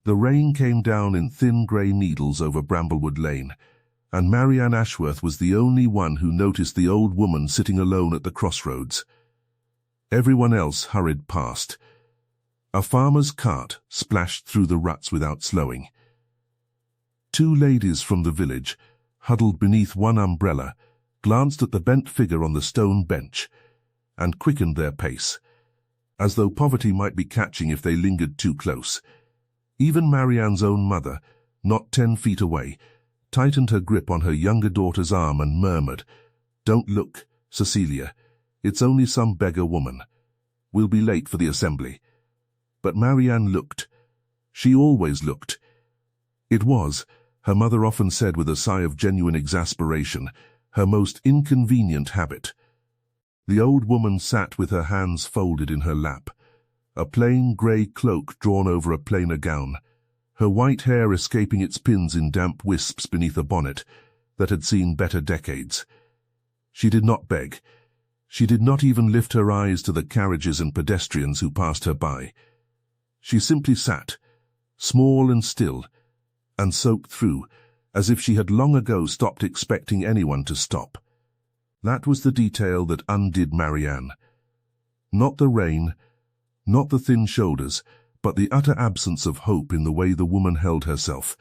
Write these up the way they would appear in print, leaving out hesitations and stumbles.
The rain came down in thin grey needles over Bramblewood Lane, and Marianne Ashworth was the only one who noticed the old woman sitting alone at the crossroads. Everyone else hurried past. A farmer's cart splashed through the ruts without slowing. Two ladies from the village, huddled beneath one umbrella, glanced at the bent figure on the stone bench and quickened their pace, as though poverty might be catching if they lingered too close. Even Marianne's own mother, not 10 feet away, tightened her grip on her younger daughter's arm and murmured, "Don't look, Cecilia. It's only some beggar woman. We'll be late for the assembly." But Marianne looked. She always looked. It was, her mother often said with a sigh of genuine exasperation, her most inconvenient habit. The old woman sat with her hands folded in her lap, a plain grey cloak drawn over a plainer gown, her white hair escaping its pins in damp wisps beneath a bonnet that had seen better decades. She did not beg. She did not even lift her eyes to the carriages and pedestrians who passed her by. She simply sat, small and still, and soaked through, as if she had long ago stopped expecting anyone to stop. That was the detail that undid Marianne. Not the rain, not the thin shoulders, but the utter absence of hope in the way the woman held herself,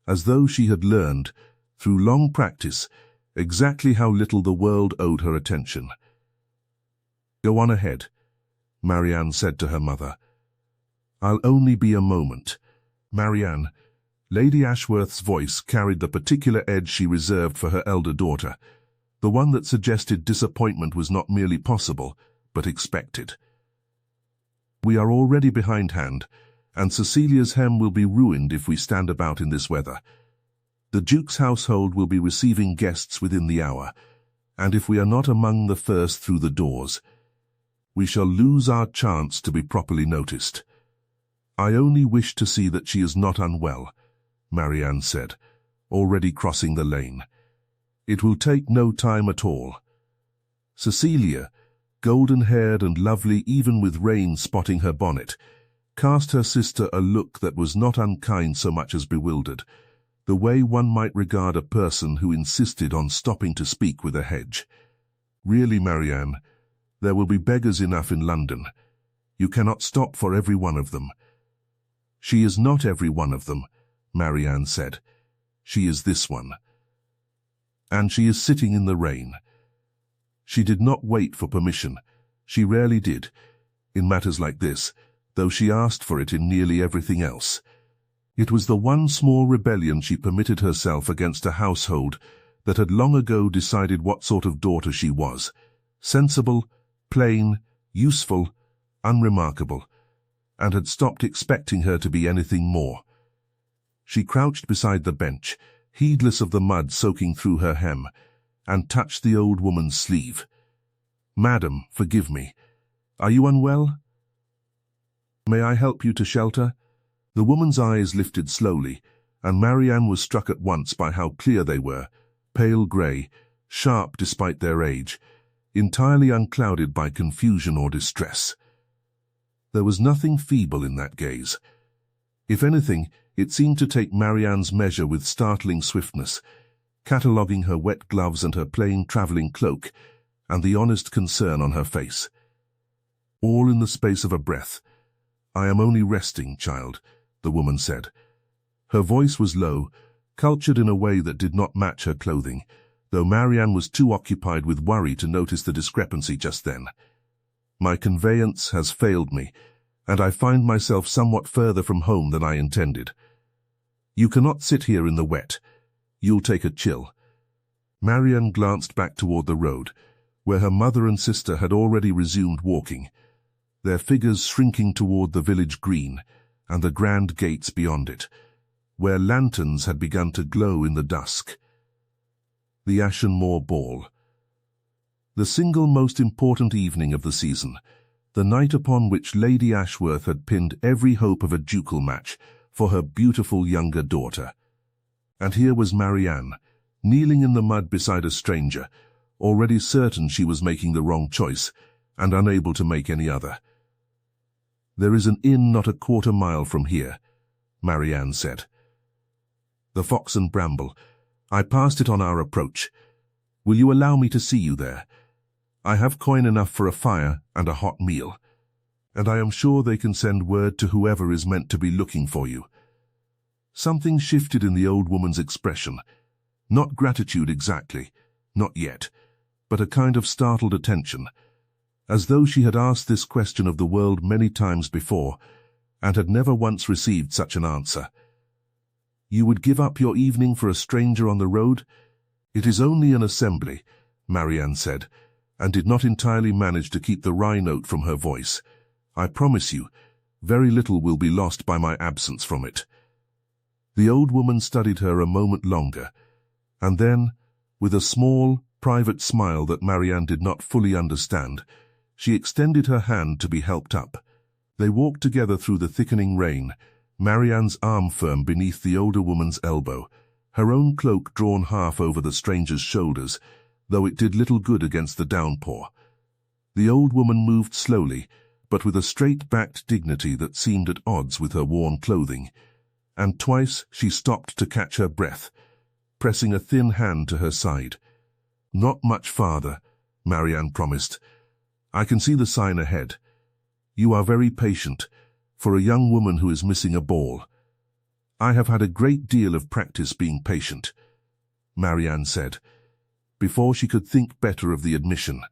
as though she had learned, through long practice, exactly how little the world owed her attention. "Go on ahead," Marianne said to her mother. "I'll only be a moment." Marianne, Lady Ashworth's voice carried the particular edge she reserved for her elder daughter, the one that suggested disappointment was not merely possible, but expected. "We are already behindhand, and Cecilia's hem will be ruined if we stand about in this weather. The Duke's household will be receiving guests within the hour, and if we are not among the first through the doors, we shall lose our chance to be properly noticed. I only wish to see that she is not unwell," Marianne said, already crossing the lane. "It will take no time at all." Cecilia, golden-haired and lovely even with rain spotting her bonnet, cast her sister a look that was not unkind so much as bewildered, the way one might regard a person who insisted on stopping to speak with a hedge. "Really, Marianne, there will be beggars enough in London. You cannot stop for every one of them." "She is not every one of them," Marianne said. "She is this one. And she is sitting in the rain." She did not wait for permission. She rarely did, in matters like this, though she asked for it in nearly everything else. It was the one small rebellion she permitted herself against a household that had long ago decided what sort of daughter she was: sensible, plain, useful, unremarkable, and had stopped expecting her to be anything more. She crouched beside the bench, heedless of the mud soaking through her hem, and touched the old woman's sleeve. "Madam, forgive me. Are you unwell? May I help you to shelter?" The woman's eyes lifted slowly, and Marianne was struck at once by how clear they were, pale grey, sharp despite their age, entirely unclouded by confusion or distress. There was nothing feeble in that gaze. If anything, it seemed to take Marianne's measure with startling swiftness, cataloguing her wet gloves and her plain travelling cloak, and the honest concern on her face. All in the space of a breath. "I am only resting, child," the woman said. Her voice was low, cultured in a way that did not match her clothing, though Marianne was too occupied with worry to notice the discrepancy just then. "My conveyance has failed me, and I find myself somewhat further from home than I intended. You cannot sit here in the wet. You'll take a chill." Marianne glanced back toward the road, where her mother and sister had already resumed walking, their figures shrinking toward the village green and the grand gates beyond it, where lanterns had begun to glow in the dusk. The Ashenmoor Ball. The single most important evening of the season, the night upon which Lady Ashworth had pinned every hope of a ducal match for her beautiful younger daughter. And here was Marianne, kneeling in the mud beside a stranger, already certain she was making the wrong choice, and unable to make any other. "There is an inn not a quarter mile from here," Marianne said. "The Fox and Bramble. I passed it on our approach. Will you allow me to see you there? I have coin enough for a fire and a hot meal, and I am sure they can send word to whoever is meant to be looking for you." Something shifted in the old woman's expression. Not gratitude exactly, not yet, but a kind of startled attention, as though she had asked this question of the world many times before, and had never once received such an answer. "You would give up your evening for a stranger on the road? It is only an assembly," Marianne said, and did not entirely manage to keep the wry note from her voice. "I promise you, very little will be lost by my absence from it." The old woman studied her a moment longer, and then, with a small, private smile that Marianne did not fully understand, she extended her hand to be helped up. They walked together through the thickening rain, Marianne's arm firm beneath the older woman's elbow, her own cloak drawn half over the stranger's shoulders, though it did little good against the downpour. The old woman moved slowly, but with a straight-backed dignity that seemed at odds with her worn clothing, and twice she stopped to catch her breath, pressing a thin hand to her side. "Not much farther," Marianne promised. "I can see the sign ahead. You are very patient, for a young woman who is missing a ball." "I have had a great deal of practice being patient," Marianne said, before she could think better of the admission.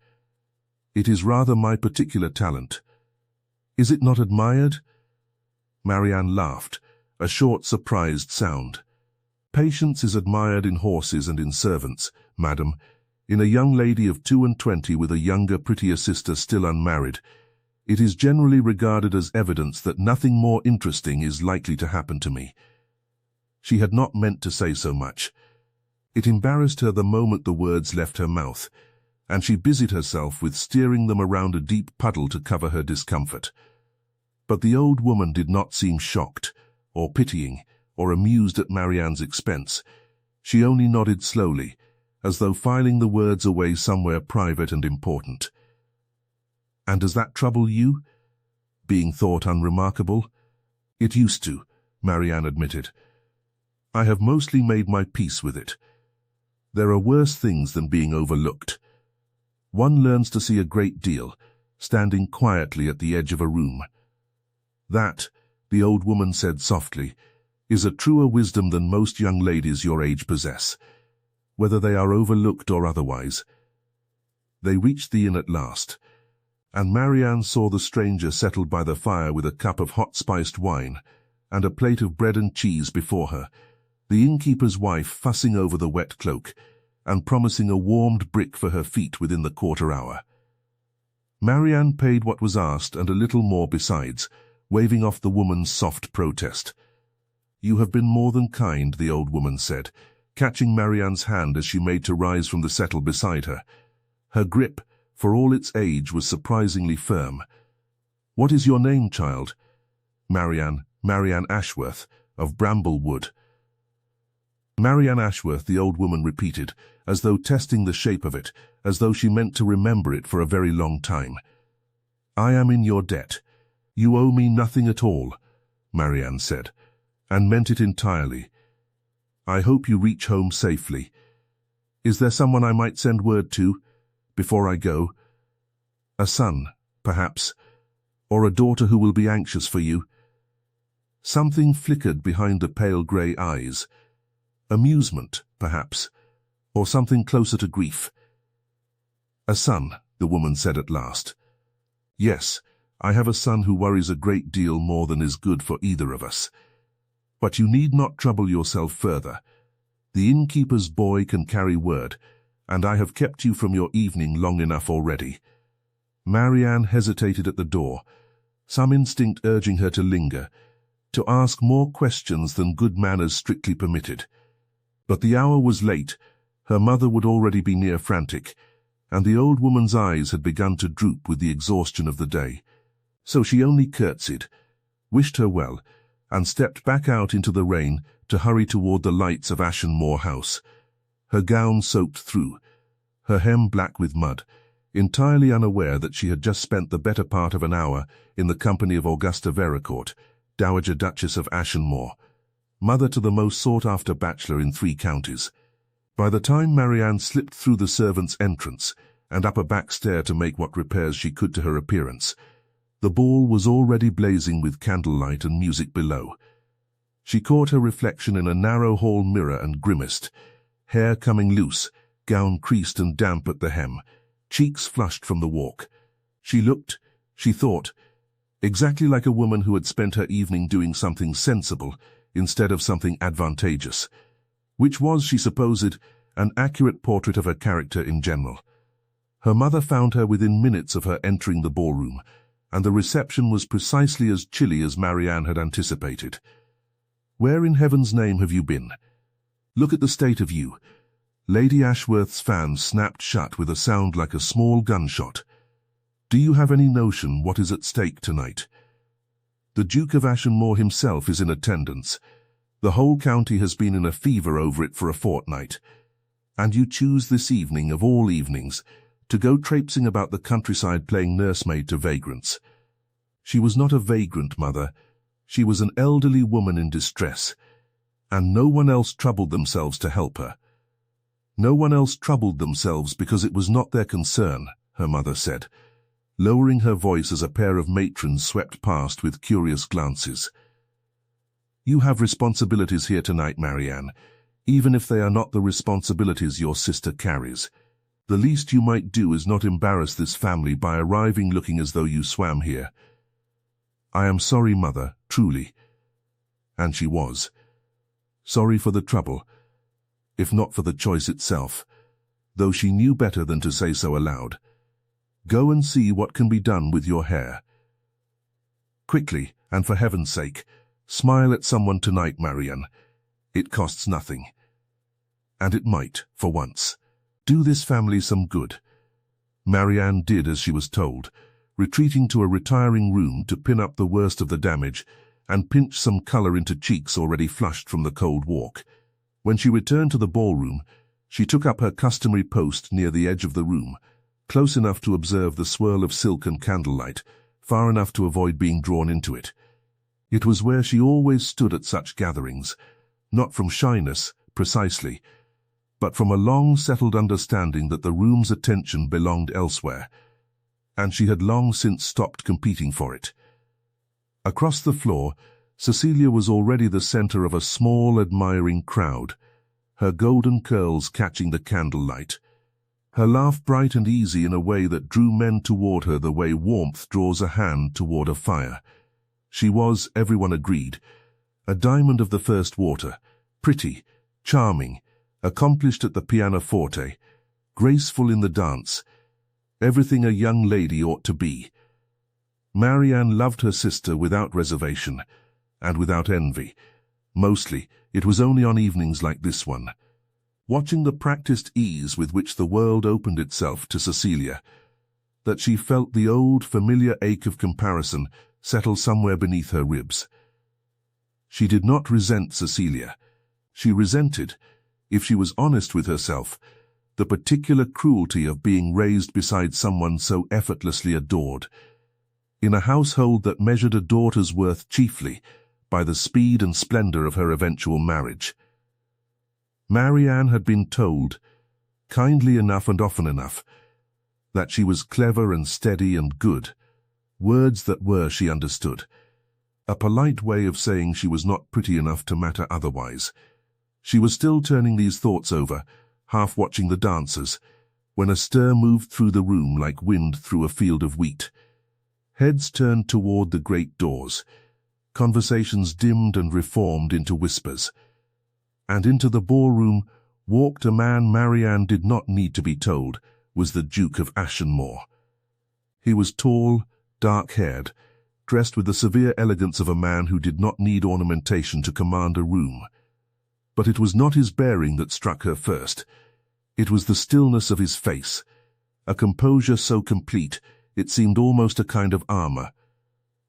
"It is rather my particular talent. Is it not admired?" Marianne laughed, a short, surprised sound. "Patience is admired in horses and in servants, madam. In a young lady of 22 with a younger, prettier sister still unmarried, it is generally regarded as evidence that nothing more interesting is likely to happen to me." She had not meant to say so much. It embarrassed her the moment the words left her mouth, and she busied herself with steering them around a deep puddle to cover her discomfort. But the old woman did not seem shocked, or pitying, or amused at Marianne's expense. She only nodded slowly, as though filing the words away somewhere private and important. "And does that trouble you, being thought unremarkable?" "It used to," Marianne admitted. "I have mostly made my peace with it. There are worse things than being overlooked. One learns to see a great deal, standing quietly at the edge of a room. That," the old woman said softly, "is a truer wisdom than most young ladies your age possess, whether they are overlooked or otherwise." They reached the inn at last, and Marianne saw the stranger settled by the fire with a cup of hot spiced wine and a plate of bread and cheese before her, the innkeeper's wife fussing over the wet cloak and promising a warmed brick for her feet within the quarter hour. Marianne paid what was asked and a little more besides, waving off the woman's soft protest. "You have been more than kind," the old woman said, catching Marianne's hand as she made to rise from the settle beside her. Her grip, for all its age, was surprisingly firm. "What is your name, child?" Marianne Ashworth, of Bramblewood." "Marianne Ashworth," the old woman repeated, as though testing the shape of it, as though she meant to remember it for a very long time. "I am in your debt. You owe me nothing at all," Marianne said, and meant it entirely. "I hope you reach home safely. Is there someone I might send word to, before I go? A son, perhaps, or a daughter who will be anxious for you?" Something flickered behind the pale grey eyes. Amusement, perhaps, or something closer to grief. "A son," the woman said at last. "Yes, I have a son who worries a great deal more than is good for either of us. But you need not trouble yourself further. The innkeeper's boy can carry word, and I have kept you from your evening long enough already." Marianne hesitated at the door, some instinct urging her to linger, to ask more questions than good manners strictly permitted. But the hour was late, her mother would already be near frantic, and the old woman's eyes had begun to droop with the exhaustion of the day. So she only curtsied, wished her well, and stepped back out into the rain to hurry toward the lights of Ashenmoor House, her gown soaked through, her hem black with mud, entirely unaware that she had just spent the better part of an hour in the company of Augusta Verecourt, Dowager Duchess of Ashenmoor, mother to the most sought-after bachelor in 3 counties. By the time Marianne slipped through the servants' entrance and up a back stair to make what repairs she could to her appearance, the ball was already blazing with candlelight and music below. She caught her reflection in a narrow hall mirror and grimaced, hair coming loose, gown creased and damp at the hem, cheeks flushed from the walk. She looked, she thought, exactly like a woman who had spent her evening doing something sensible instead of something advantageous, which was, she supposed, an accurate portrait of her character in general. Her mother found her within minutes of her entering the ballroom, and the reception was precisely as chilly as Marianne had anticipated. "Where in heaven's name have you been? Look at the state of you." Lady Ashworth's fan snapped shut with a sound like a small gunshot. "Do you have any notion what is at stake tonight? The Duke of Ashenmoor himself is in attendance. The whole county has been in a fever over it for a fortnight. And you choose this evening, of all evenings, to go traipsing about the countryside playing nursemaid to vagrants." She was not a vagrant, mother. She was an elderly woman in distress, and no one else troubled themselves to help her. No one else troubled themselves because it was not their concern, her mother said, lowering her voice as a pair of matrons swept past with curious glances. "You have responsibilities here tonight, Marianne, even if they are not the responsibilities your sister carries. The least you might do is not embarrass this family by arriving looking as though you swam here." "I am sorry, mother, truly." And she was. Sorry for the trouble, if not for the choice itself, though she knew better than to say so aloud. "Go and see what can be done with your hair. Quickly, and for heaven's sake, smile at someone tonight, Marianne. It costs nothing. And it might, for once, do this family some good." Marianne did as she was told, retreating to a retiring room to pin up the worst of the damage and pinch some colour into cheeks already flushed from the cold walk. When she returned to the ballroom, she took up her customary post near the edge of the room, close enough to observe the swirl of silk and candlelight, far enough to avoid being drawn into it. It was where she always stood at such gatherings, not from shyness, precisely, but from a long-settled understanding that the room's attention belonged elsewhere, and she had long since stopped competing for it. Across the floor, Cecilia was already the centre of a small, admiring crowd, her golden curls catching the candlelight, her laugh bright and easy in a way that drew men toward her the way warmth draws a hand toward a fire. She was, everyone agreed, a diamond of the first water, pretty, charming, accomplished at the pianoforte, graceful in the dance, everything a young lady ought to be. Marianne loved her sister without reservation and without envy. Mostly, it was only on evenings like this one, watching the practiced ease with which the world opened itself to Cecilia, that she felt the old familiar ache of comparison settle somewhere beneath her ribs. She did not resent Cecilia. She resented, if she was honest with herself, the particular cruelty of being raised beside someone so effortlessly adored, in a household that measured a daughter's worth chiefly by the speed and splendor of her eventual marriage. Marianne had been told, kindly enough and often enough, that she was clever and steady and good, words that were, she understood, a polite way of saying she was not pretty enough to matter otherwise. She was still turning these thoughts over, half watching the dancers, when a stir moved through the room like wind through a field of wheat. Heads turned toward the great doors, conversations dimmed and reformed into whispers, and into the ballroom walked a man Marianne did not need to be told was the Duke of Ashenmoor. He was tall, dark-haired, dressed with the severe elegance of a man who did not need ornamentation to command a room. But it was not his bearing that struck her first. It was the stillness of his face, a composure so complete it seemed almost a kind of armor.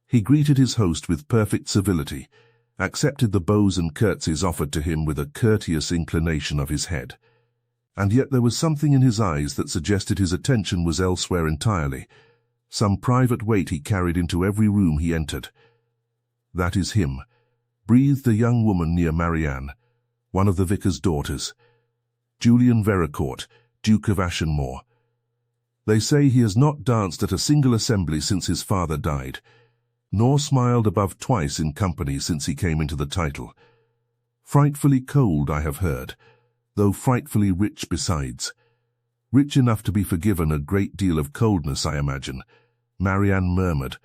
He greeted his host with perfect civility, accepted the bows and curtsies offered to him with a courteous inclination of his head. And yet there was something in his eyes that suggested his attention was elsewhere entirely, some private weight he carried into every room he entered. "That is him," breathed a young woman near Marianne, one of the vicar's daughters. "Julian Verecourt, Duke of Ashenmoor. They say he has not danced at a single assembly since his father died, nor smiled above twice in company since he came into the title. Frightfully cold, I have heard, though frightfully rich besides. Rich enough to be forgiven a great deal of coldness, I imagine," Marianne murmured,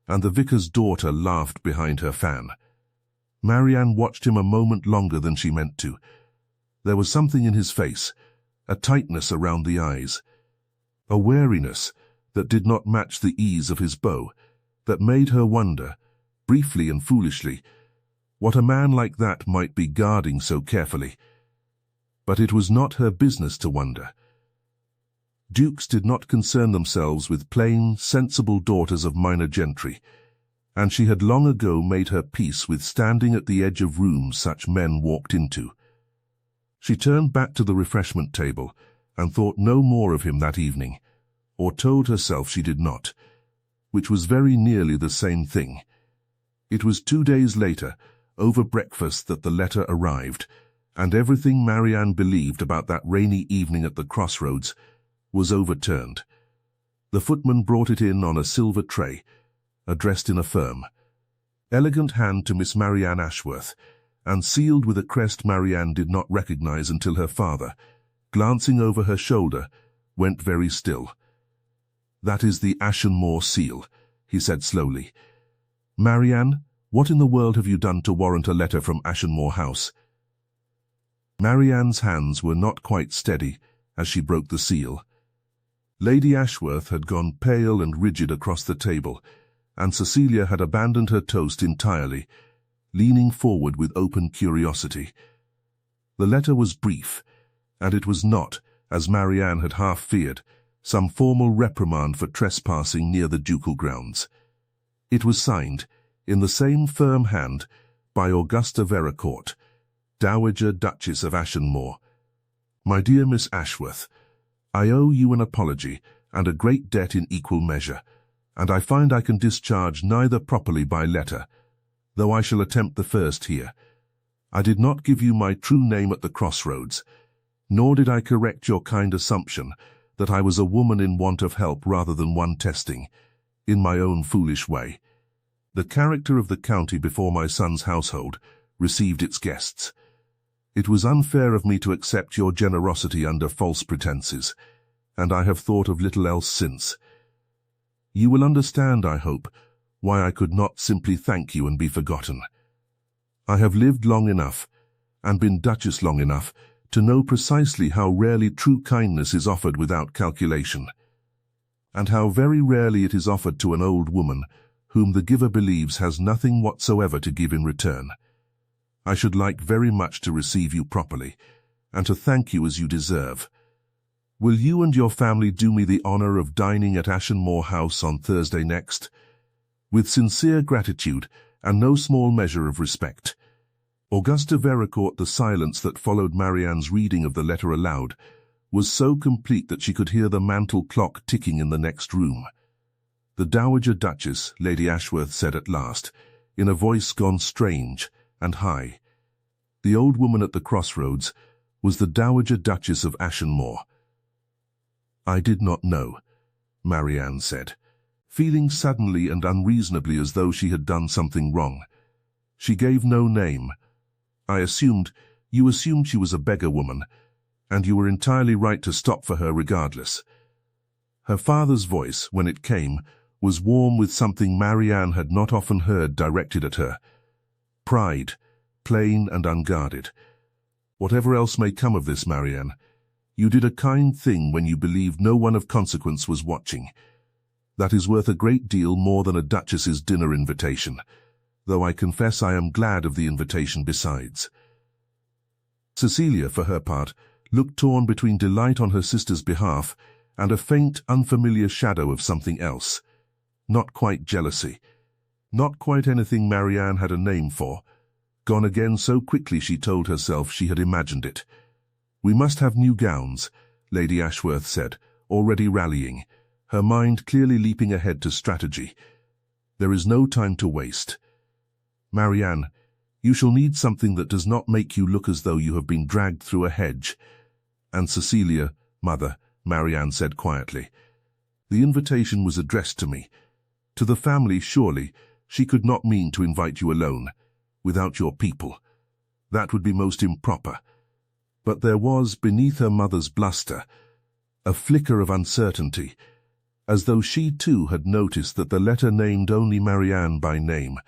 and the vicar's daughter laughed behind her fan. Marianne watched him a moment longer than she meant to. There was something in his face, a tightness around the eyes, a wariness that did not match the ease of his bow, that made her wonder, briefly and foolishly, what a man like that might be guarding so carefully. But it was not her business to wonder. Dukes did not concern themselves with plain, sensible daughters of minor gentry, and she had long ago made her peace with standing at the edge of rooms such men walked into. She turned back to the refreshment table and thought no more of him that evening, or told herself she did not, which was very nearly the same thing. It was 2 days later, over breakfast, that the letter arrived, and everything Marianne believed about that rainy evening at the crossroads was overturned. The footman brought it in on a silver tray, addressed in a firm, elegant hand to Miss Marianne Ashworth, and sealed with a crest Marianne did not recognize until her father, glancing over her shoulder, went very still. "That is the Ashenmoor seal," he said slowly. "Marianne, what in the world have you done to warrant a letter from Ashenmoor House?" Marianne's hands were not quite steady as she broke the seal. Lady Ashworth had gone pale and rigid across the table, and Cecilia had abandoned her toast entirely, leaning forward with open curiosity. The letter was brief, and it was not, as Marianne had half feared, some formal reprimand for trespassing near the ducal grounds. It was signed, in the same firm hand, by Augusta Verecourt, Dowager Duchess of Ashenmoor. "My dear Miss Ashworth, I owe you an apology and a great debt in equal measure, and I find I can discharge neither properly by letter, though I shall attempt the first here. I did not give you my true name at the crossroads, nor did I correct your kind assumption that I was a woman in want of help rather than one testing, in my own foolish way. The character of the county before my son's household received its guests. It was unfair of me to accept your generosity under false pretenses, and I have thought of little else since. You will understand, I hope, why I could not simply thank you and be forgotten. I have lived long enough, and been Duchess long enough, to know precisely how rarely true kindness is offered without calculation, and how very rarely it is offered to an old woman whom the giver believes has nothing whatsoever to give in return. I should like very much to receive you properly, and to thank you as you deserve. Will you and your family do me the honor of dining at Ashenmoor House on Thursday next? With sincere gratitude and no small measure of respect." Augusta Verecourt. The silence that followed Marianne's reading of the letter aloud was so complete that she could hear the mantel clock ticking in the next room. "The Dowager Duchess," Lady Ashworth said at last, in a voice gone strange and high. The old woman at the crossroads was the Dowager Duchess of Ashenmoor. "I did not know," Marianne said, feeling suddenly and unreasonably as though she had done something wrong. She gave no name. You assumed she was a beggar woman, and you were entirely right to stop for her regardless." Her father's voice, when it came, was warm with something Marianne had not often heard directed at her. Pride, plain and unguarded. "Whatever else may come of this, Marianne, you did a kind thing when you believed no one of consequence was watching. That is worth a great deal more than a duchess's dinner invitation, though I confess I am glad of the invitation besides." Cecilia, for her part, looked torn between delight on her sister's behalf and a faint, unfamiliar shadow of something else. Not quite jealousy. Not quite anything Marianne had a name for. Gone again so quickly she told herself she had imagined it. "We must have new gowns," Lady Ashworth said, already rallying, her mind clearly leaping ahead to strategy. "There is no time to waste." Marianne, you shall need something that does not make you look as though you have been dragged through a hedge. And Cecilia, mother, Marianne said quietly. The invitation was addressed to me. To the family, surely, she could not mean to invite you alone, without your people. That would be most improper. But there was, beneath her mother's bluster, a flicker of uncertainty, as though she too had noticed that the letter named only Marianne by name,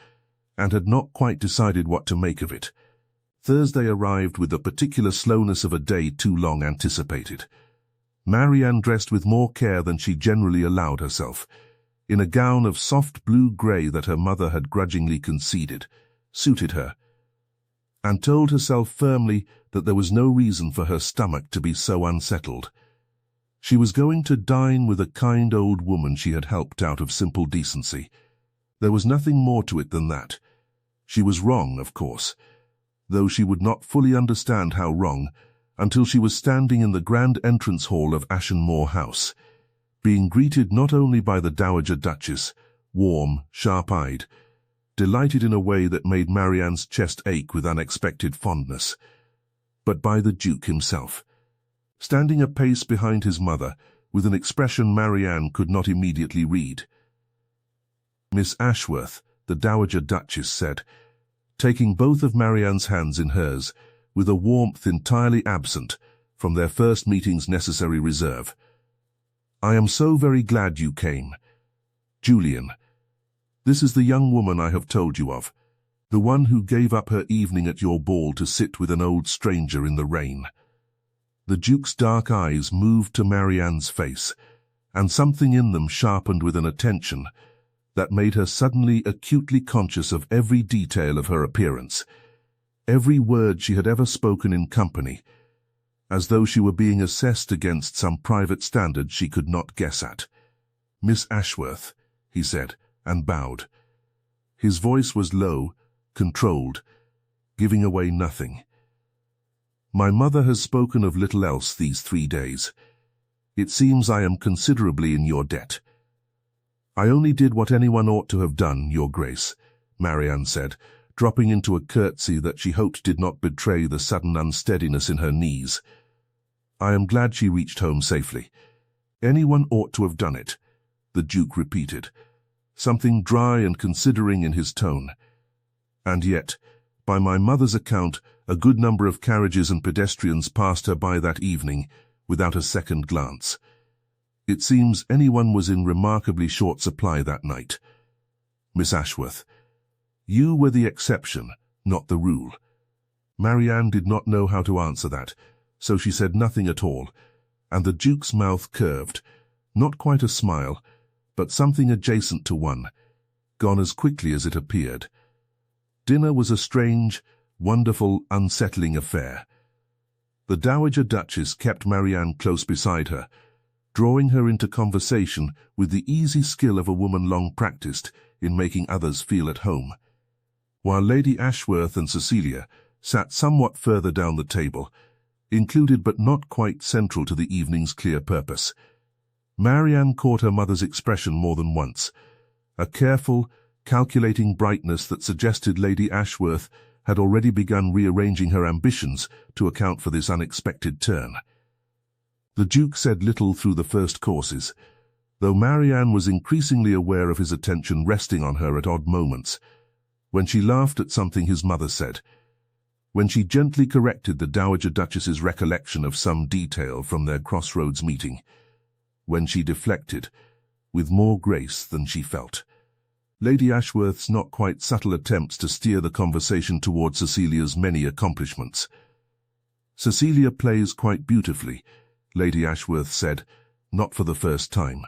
and had not quite decided what to make of it. Thursday arrived with the particular slowness of a day too long anticipated. Marianne dressed with more care than she generally allowed herself, in a gown of soft blue-grey that her mother had grudgingly conceded, suited her, and told herself firmly that there was no reason for her stomach to be so unsettled. She was going to dine with a kind old woman she had helped out of simple decency. There was nothing more to it than that. She was wrong, of course, though she would not fully understand how wrong until she was standing in the grand entrance hall of Ashenmoor House, being greeted not only by the Dowager Duchess, warm, sharp-eyed, delighted in a way that made Marianne's chest ache with unexpected fondness, but by the Duke himself, standing a pace behind his mother with an expression Marianne could not immediately read. Miss Ashworth, the Dowager Duchess said, taking both of Marianne's hands in hers, with a warmth entirely absent from their first meeting's necessary reserve. I am so very glad you came. Julian, this is the young woman I have told you of, the one who gave up her evening at your ball to sit with an old stranger in the rain. The Duke's dark eyes moved to Marianne's face, and something in them sharpened with an attention that made her suddenly acutely conscious of every detail of her appearance, every word she had ever spoken in company, as though she were being assessed against some private standard she could not guess at. Miss Ashworth, he said, and bowed. His voice was low, controlled, giving away nothing. My mother has spoken of little else these 3 days. It seems I am considerably in your debt. I only did what anyone ought to have done, Your Grace, Marianne said, dropping into a curtsy that she hoped did not betray the sudden unsteadiness in her knees. I am glad she reached home safely. Anyone ought to have done it, the Duke repeated, something dry and considering in his tone. And yet, by my mother's account, a good number of carriages and pedestrians passed her by that evening without a second glance. It seems anyone was in remarkably short supply that night. Miss Ashworth, you were the exception, not the rule. Marianne did not know how to answer that, so she said nothing at all, and the Duke's mouth curved, not quite a smile, but something adjacent to one, gone as quickly as it appeared. Dinner was a strange, wonderful, unsettling affair. The Dowager Duchess kept Marianne close beside her, drawing her into conversation with the easy skill of a woman long practiced in making others feel at home, while Lady Ashworth and Cecilia sat somewhat further down the table, included but not quite central to the evening's clear purpose. Marianne caught her mother's expression more than once, a careful, calculating brightness that suggested Lady Ashworth had already begun rearranging her ambitions to account for this unexpected turn. The Duke said little through the first courses, though Marianne was increasingly aware of his attention resting on her at odd moments, when she laughed at something his mother said, when she gently corrected the Dowager Duchess's recollection of some detail from their crossroads meeting, when she deflected, with more grace than she felt, Lady Ashworth's not quite subtle attempts to steer the conversation toward Cecilia's many accomplishments. Cecilia plays quite beautifully, Lady Ashworth said, not for the first time.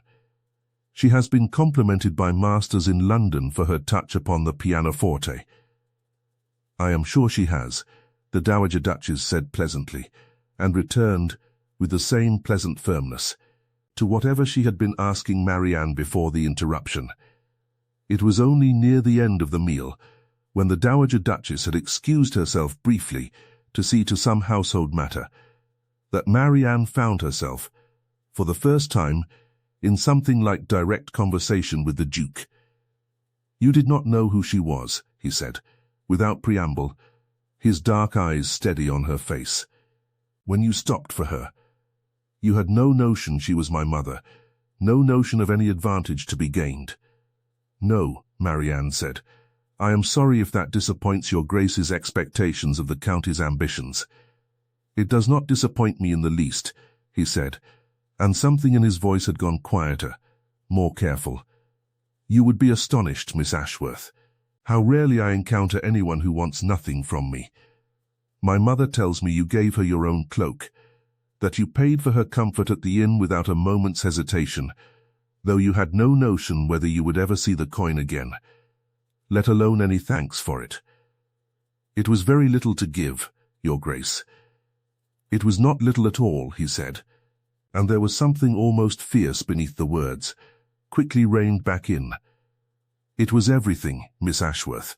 She has been complimented by masters in London for her touch upon the pianoforte. I am sure she has, the Dowager Duchess said pleasantly, and returned, with the same pleasant firmness, to whatever she had been asking Marianne before the interruption. It was only near the end of the meal, when the Dowager Duchess had excused herself briefly to see to some household matter, that Marianne found herself, for the first time, in something like direct conversation with the Duke. You did not know who she was, he said, without preamble, his dark eyes steady on her face. "When you stopped for her, you had no notion she was my mother, no notion of any advantage to be gained." "No," Marianne said. "I am sorry if that disappoints your Grace's expectations of the Count's ambitions." "It does not disappoint me in the least," he said, and something in his voice had gone quieter, more careful. "You would be astonished, Miss Ashworth, how rarely I encounter anyone who wants nothing from me. My mother tells me you gave her your own cloak, that you paid for her comfort at the inn without a moment's hesitation, though you had no notion whether you would ever see the coin again, let alone any thanks for it. It was very little to give, Your Grace." "It was not little at all," he said, and there was something almost fierce beneath the words, quickly reined back in. "It was everything, Miss Ashworth.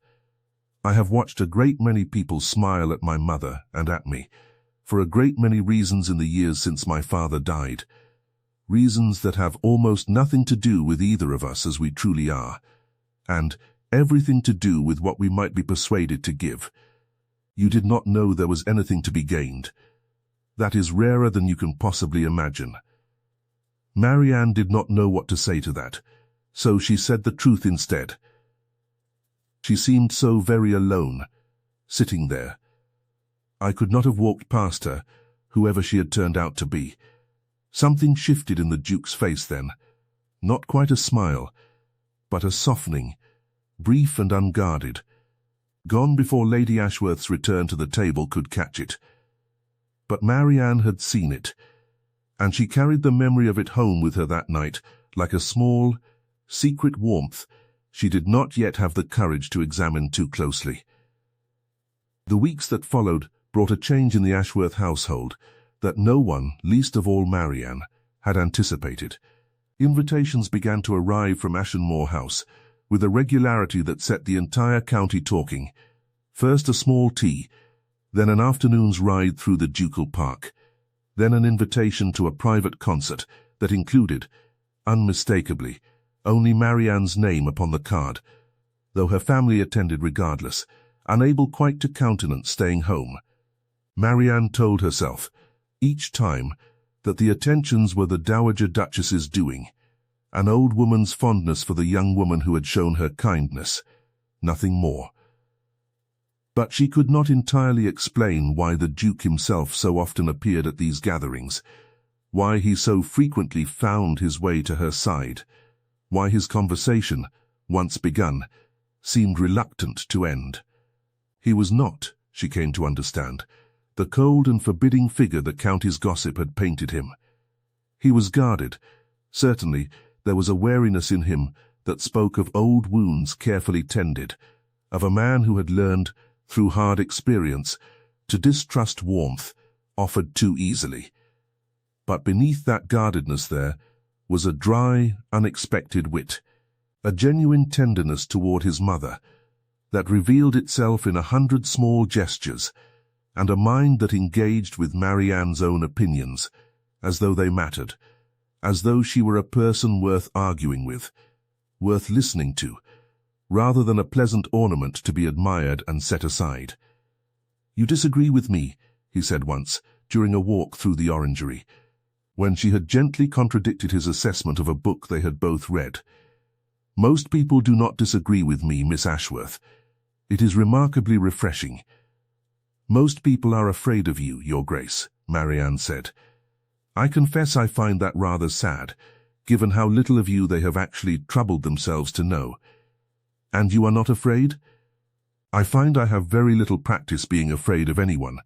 I have watched a great many people smile at my mother and at me, for a great many reasons in the years since my father died, reasons that have almost nothing to do with either of us as we truly are, and everything to do with what we might be persuaded to give. You did not know there was anything to be gained. That is rarer than you can possibly imagine." Marianne did not know what to say to that, so she said the truth instead. She seemed so very alone, sitting there. I could not have walked past her, whoever she had turned out to be. Something shifted in the Duke's face then, not quite a smile, but a softening, brief and unguarded, gone before Lady Ashworth's return to the table could catch it. But Marianne had seen it, and she carried the memory of it home with her that night like a small, secret warmth she did not yet have the courage to examine too closely. The weeks that followed brought a change in the Ashworth household that no one, least of all Marianne, had anticipated. Invitations began to arrive from Ashenmoor House with a regularity that set the entire county talking. First a small tea, then an afternoon's ride through the ducal park, then an invitation to a private concert that included, unmistakably, only Marianne's name upon the card, though her family attended regardless, unable quite to countenance staying home. Marianne told herself, each time, that the attentions were the Dowager Duchess's doing, an old woman's fondness for the young woman who had shown her kindness, nothing more. But she could not entirely explain why the Duke himself so often appeared at these gatherings, why he so frequently found his way to her side, why his conversation, once begun, seemed reluctant to end. He was not, she came to understand, the cold and forbidding figure the county's gossip had painted him. He was guarded. Certainly, there was a wariness in him that spoke of old wounds carefully tended, of a man who had learned, through hard experience, to distrust warmth offered too easily. But beneath that guardedness there was a dry, unexpected wit, a genuine tenderness toward his mother, that revealed itself in 100 small gestures, and a mind that engaged with Marianne's own opinions, as though they mattered, as though she were a person worth arguing with, worth listening to, rather than a pleasant ornament to be admired and set aside. "You disagree with me," he said once, during a walk through the orangery, when she had gently contradicted his assessment of a book they had both read. "Most people do not disagree with me, Miss Ashworth. It is remarkably refreshing." "Most people are afraid of you, Your Grace," Marianne said. "I confess I find that rather sad, given how little of you they have actually troubled themselves to know." "And you are not afraid?" "I find I have very little practice being afraid of anyone,"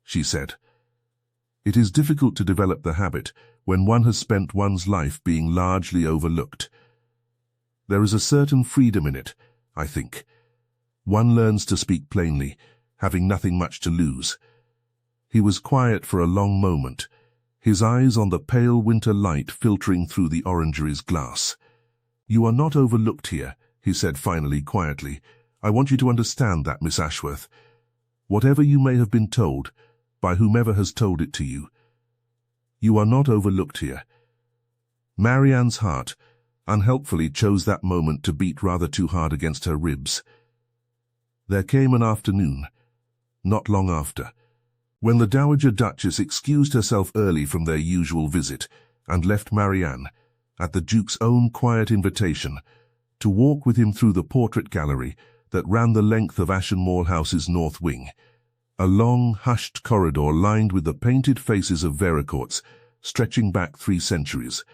she said. "It is difficult to develop the habit when one has spent one's life being largely overlooked. There is a certain freedom in it, I think. One learns to speak plainly, having nothing much to lose." He was quiet for a long moment, his eyes on the pale winter light filtering through the orangery's glass. "You are not overlooked here," he said finally, quietly. "I want you to understand that, Miss Ashworth. Whatever you may have been told, by whomever has told it to you, you are not overlooked here." Marianne's heart, unhelpfully, chose that moment to beat rather too hard against her ribs. There came an afternoon, not long after, when the Dowager Duchess excused herself early from their usual visit and left Marianne, at the Duke's own quiet invitation, to walk with him through the portrait gallery that ran the length of Ashenmoor House's north wing, a long, hushed corridor lined with the painted faces of Verecourts stretching back 3 centuries,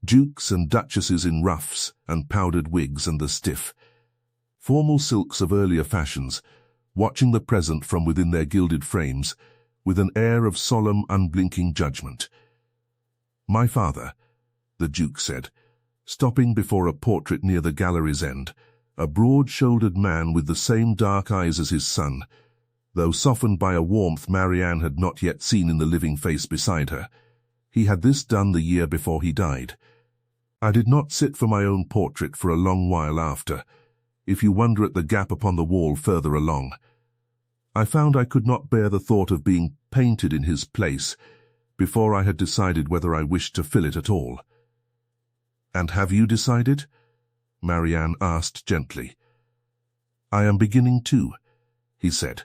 dukes and duchesses in ruffs and powdered wigs and the stiff, formal silks of earlier fashions, watching the present from within their gilded frames with an air of solemn, unblinking judgment. "My father," the Duke said, stopping before a portrait near the gallery's end, a broad-shouldered man with the same dark eyes as his son, though softened by a warmth Marianne had not yet seen in the living face beside her. He had this done the year before he died. "I did not sit for my own portrait for a long while after, if you wonder at the gap upon the wall further along. I found I could not bear the thought of being painted in his place before I had decided whether I wished to fill it at all." "And have you decided?" Marianne asked gently. "I am beginning to," he said,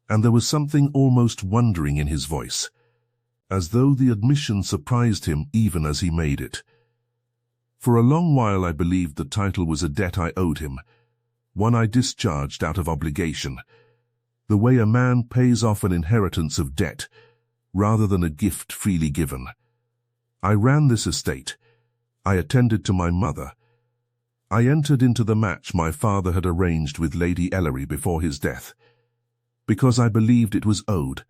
and there was something almost wondering in his voice, as though the admission surprised him even as he made it. "For a long while I believed the title was a debt I owed him, one I discharged out of obligation, the way a man pays off an inheritance of debt, rather than a gift freely given. I ran this estate. I attended to my mother. I entered into the match my father had arranged with Lady Ellery before his death, because I believed it was owed,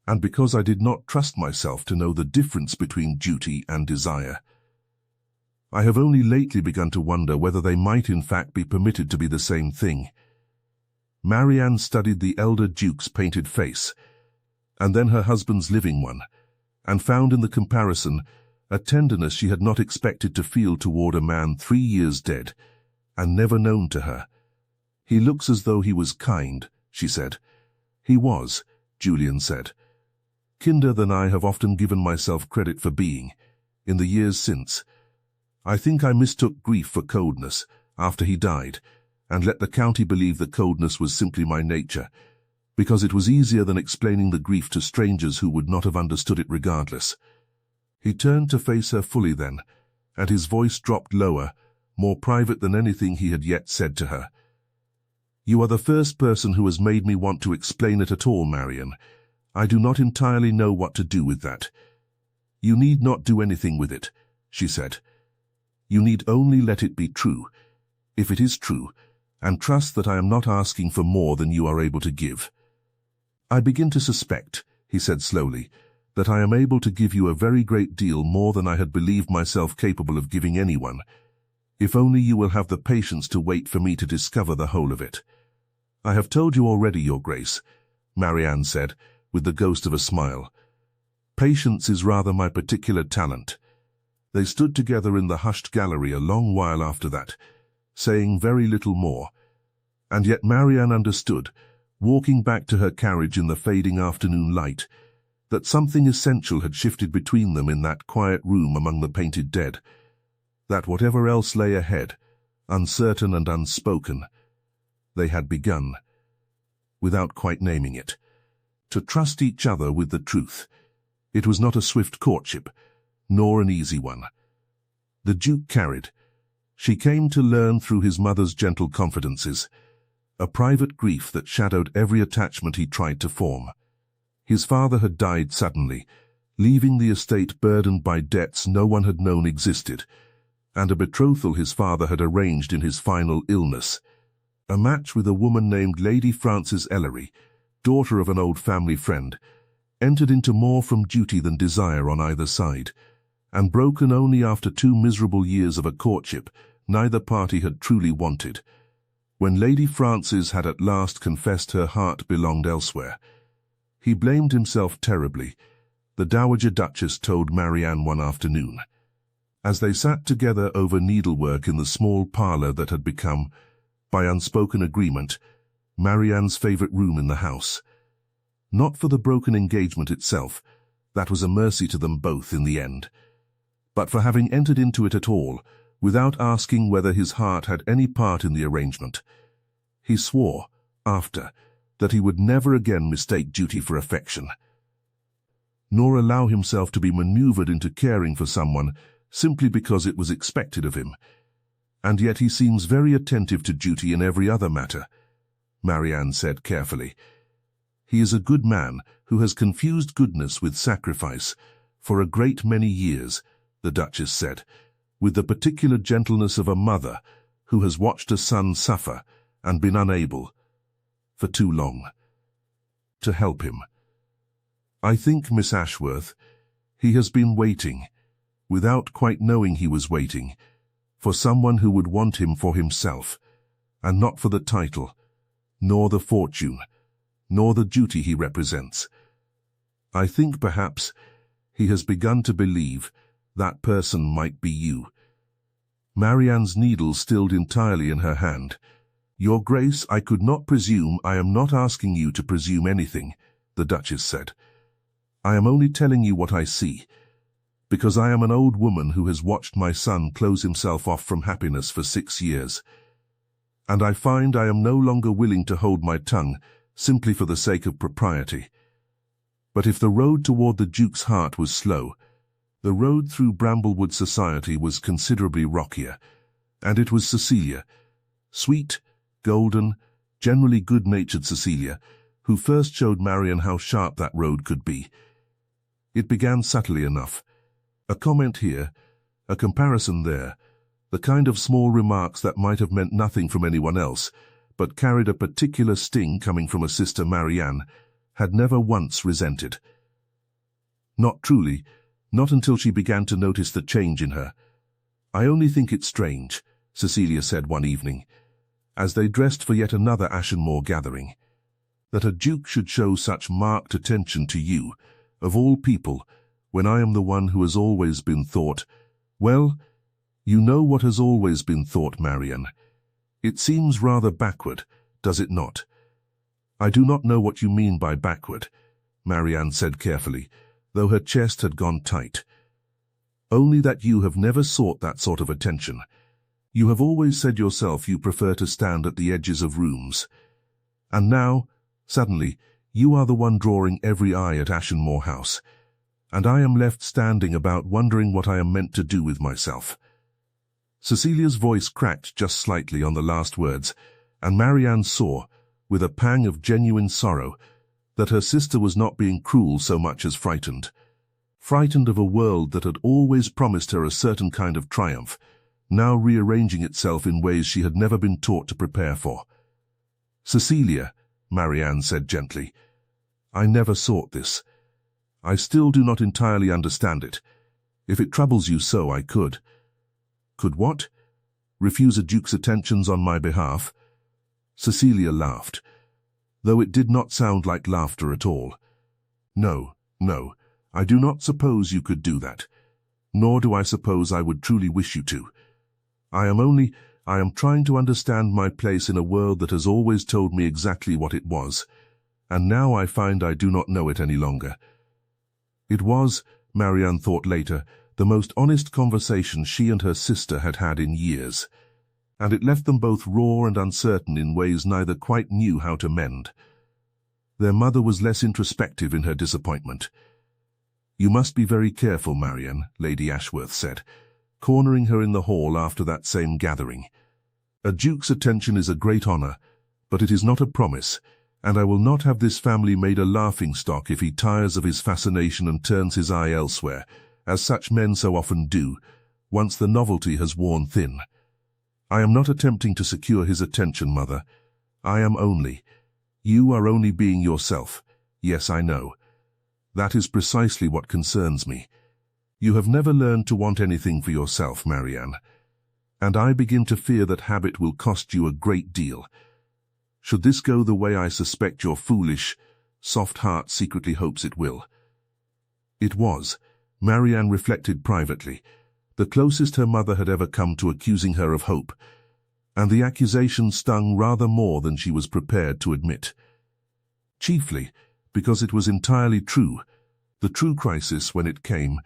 and because I did not trust myself to know the difference between duty and desire. I have only lately begun to wonder whether they might in fact be permitted to be the same thing." Marianne studied the elder Duke's painted face, and then her husband's living one, and found in the comparison a tenderness she had not expected to feel toward a man 3 years dead, and never known to her. "He looks as though he was kind," she said. "He was," Julian said. "Kinder than I have often given myself credit for being, in the years since. I think I mistook grief for coldness after he died, and let the county believe the coldness was simply my nature, because it was easier than explaining the grief to strangers who would not have understood it regardless." He turned to face her fully then, and his voice dropped lower, more private than anything he had yet said to her. "You are the first person who has made me want to explain it at all, Marianne. I do not entirely know what to do with that." "You need not do anything with it," she said. "You need only let it be true, if it is true, and trust that I am not asking for more than you are able to give." "I begin to suspect," he said slowly, "that I am able to give you a very great deal more than I had believed myself capable of giving anyone, if only you will have the patience to wait for me to discover the whole of it." "I have told you already, Your Grace," Marianne said, with the ghost of a smile. "Patience is rather my particular talent." They stood together in the hushed gallery a long while after that, saying very little more, and yet Marianne understood, walking back to her carriage in the fading afternoon light, that something essential had shifted between them in that quiet room among the painted dead, that whatever else lay ahead, uncertain and unspoken, they had begun, without quite naming it, to trust each other with the truth. It was not a swift courtship, nor an easy one. The Duke carried. She came to learn through his mother's gentle confidences, a private grief that shadowed every attachment he tried to form. His father had died suddenly, leaving the estate burdened by debts no one had known existed, and a betrothal his father had arranged in his final illness. A match with a woman named Lady Frances Ellery, daughter of an old family friend, entered into more from duty than desire on either side, and broken only after 2 miserable years of a courtship neither party had truly wanted. When Lady Frances had at last confessed her heart belonged elsewhere, he blamed himself terribly, the Dowager Duchess told Marianne one afternoon, as they sat together over needlework in the small parlour that had become, by unspoken agreement, Marianne's favourite room in the house. Not for the broken engagement itself, that was a mercy to them both in the end, but for having entered into it at all, without asking whether his heart had any part in the arrangement. He swore, after, that he would never again mistake duty for affection, nor allow himself to be maneuvered into caring for someone simply because it was expected of him. And yet he seems very attentive to duty in every other matter, Marianne said carefully. He is a good man who has confused goodness with sacrifice for a great many years, the Duchess said, with the particular gentleness of a mother who has watched a son suffer and been unable, for too long, to help him. I think, Miss Ashworth, he has been waiting, without quite knowing he was waiting, for someone who would want him for himself, and not for the title, nor the fortune, nor the duty he represents. I think perhaps he has begun to believe that person might be you. Marianne's needle stilled entirely in her hand. Your Grace, I could not presume. I am not asking you to presume anything, the Duchess said. I am only telling you what I see, because I am an old woman who has watched my son close himself off from happiness for 6 years. And I find I am no longer willing to hold my tongue simply for the sake of propriety. But if the road toward the Duke's heart was slow, the road through Bramblewood society was considerably rockier, and it was Cecilia, sweet, golden, generally good-natured Cecilia, who first showed Marianne how sharp that road could be. It began subtly enough. A comment here, a comparison there, the kind of small remarks that might have meant nothing from anyone else, but carried a particular sting coming from a sister Marianne, had never once resented. Not truly, not until she began to notice the change in her. I only think it strange, Cecilia said one evening, as they dressed for yet another Ashenmoor gathering, that a duke should show such marked attention to you, of all people, when I am the one who has always been thought, well, you know what has always been thought, Marianne. It seems rather backward, does it not? I do not know what you mean by backward, Marianne said carefully, though her chest had gone tight. Only that you have never sought that sort of attention. You have always said yourself you prefer to stand at the edges of rooms. And now, suddenly, you are the one drawing every eye at Ashenmoor House, and I am left standing about wondering what I am meant to do with myself. Cecilia's voice cracked just slightly on the last words, and Marianne saw, with a pang of genuine sorrow, that her sister was not being cruel so much as frightened. Frightened of a world that had always promised her a certain kind of triumph, now rearranging itself in ways she had never been taught to prepare for. Cecilia, Marianne said gently, I never sought this. I still do not entirely understand it. If it troubles you so, I could. Could what? Refuse a duke's attentions on my behalf? Cecilia laughed, though it did not sound like laughter at all. No, no, I do not suppose you could do that. Nor do I suppose I would truly wish you to. I am trying to understand my place in a world that has always told me exactly what it was, and now I find I do not know it any longer. It was, Marianne thought later, the most honest conversation she and her sister had had in years, and it left them both raw and uncertain in ways neither quite knew how to mend. Their mother was less introspective in her disappointment. You must be very careful, Marianne, Lady Ashworth said, cornering her in the hall after that same gathering. A duke's attention is a great honor, but it is not a promise, and I will not have this family made a laughing-stock if he tires of his fascination and turns his eye elsewhere, as such men so often do, once the novelty has worn thin. I am not attempting to secure his attention, Mother. You are only being yourself. Yes, I know. That is precisely what concerns me. You have never learned to want anything for yourself, Marianne, and I begin to fear that habit will cost you a great deal. Should this go the way I suspect your foolish, soft heart secretly hopes it will. It was, Marianne reflected privately, the closest her mother had ever come to accusing her of hope, and the accusation stung rather more than she was prepared to admit. Chiefly because it was entirely true. The true crisis, when it came,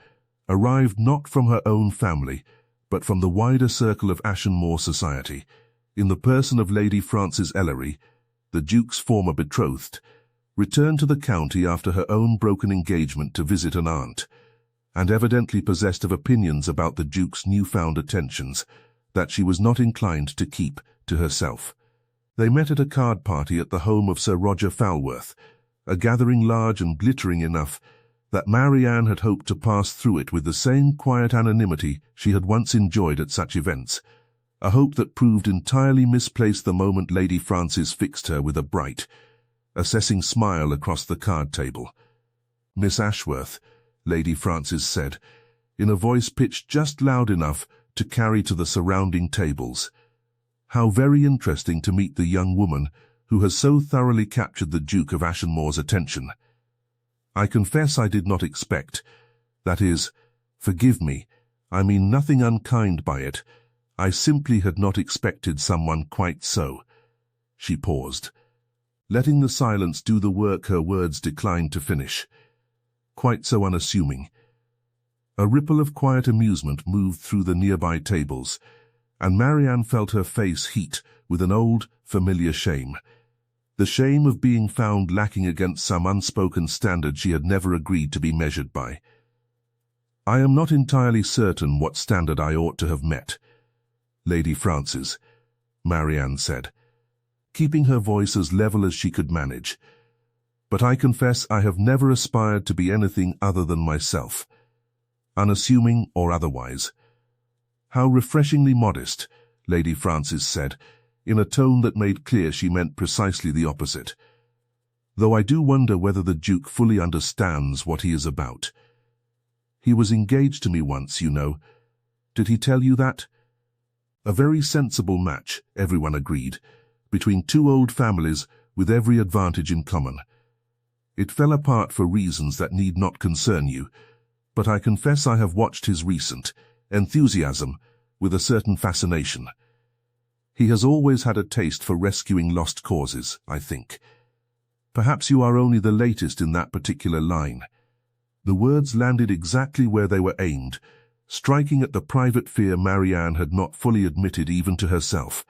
arrived not from her own family, but from the wider circle of Ashenmoor society, in the person of Lady Frances Ellery, the Duke's former betrothed, returned to the county after her own broken engagement to visit an aunt, and evidently possessed of opinions about the Duke's newfound attentions that she was not inclined to keep to herself. They met at a card party at the home of Sir Roger Falworth, a gathering large and glittering enough that Marianne had hoped to pass through it with the same quiet anonymity she had once enjoyed at such events, a hope that proved entirely misplaced the moment Lady Frances fixed her with a bright, assessing smile across the card table. "Miss Ashworth," Lady Frances said, in a voice pitched just loud enough to carry to the surrounding tables. "How very interesting to meet the young woman who has so thoroughly captured the Duke of Ashenmoor's attention. I confess I did not expect, that is, forgive me, I mean nothing unkind by it, I simply had not expected someone quite so." She paused, letting the silence do the work her words declined to finish. "Quite so unassuming." A ripple of quiet amusement moved through the nearby tables, and Marianne felt her face heat with an old, familiar shame. The shame of being found lacking against some unspoken standard she had never agreed to be measured by. "I am not entirely certain what standard I ought to have met, Lady Frances," Marianne said, keeping her voice as level as she could manage. "But I confess I have never aspired to be anything other than myself, unassuming or otherwise." "How refreshingly modest," Lady Frances said, in a tone that made clear she meant precisely the opposite. "Though I do wonder whether the Duke fully understands what he is about. He was engaged to me once, you know. Did he tell you that?" A very sensible match, everyone agreed, between two old families with every advantage in common. "It fell apart for reasons that need not concern you, but I confess I have watched his recent enthusiasm with a certain fascination. He has always had a taste for rescuing lost causes, I think. Perhaps you are only the latest in that particular line." The words landed exactly where they were aimed, striking at the private fear Marianne had not fully admitted even to herself,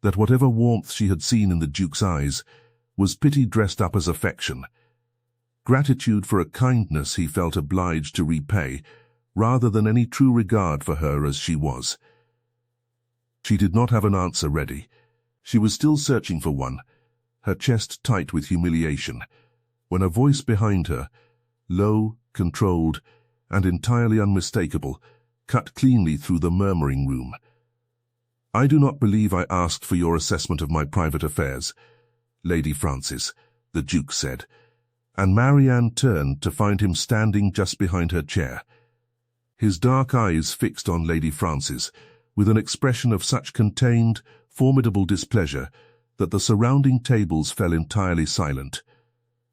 that whatever warmth she had seen in the Duke's eyes was pity dressed up as affection, gratitude for a kindness he felt obliged to repay, rather than any true regard for her as she was. She did not have an answer ready. She was still searching for one, her chest tight with humiliation, when a voice behind her, low, controlled, and entirely unmistakable, cut cleanly through the murmuring room. "I do not believe I asked for your assessment of my private affairs, Lady Frances," the Duke said, and Marianne turned to find him standing just behind her chair, his dark eyes fixed on Lady Frances, with an expression of such contained, formidable displeasure that the surrounding tables fell entirely silent.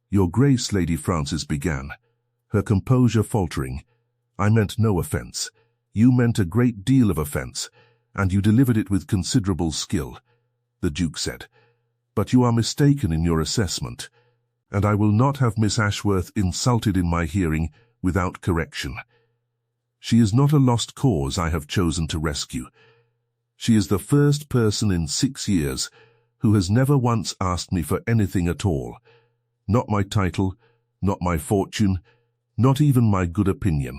"Your Grace," Lady Frances began, her composure faltering, "I meant no offence. You meant a great deal of offence, and you delivered it with considerable skill," the Duke said. "But you are mistaken in your assessment, and I will not have Miss Ashworth insulted in my hearing without correction. She is not a lost cause I have chosen to rescue. She is the first person in 6 years who has never once asked me for anything at all. Not my title, not my fortune, not even my good opinion.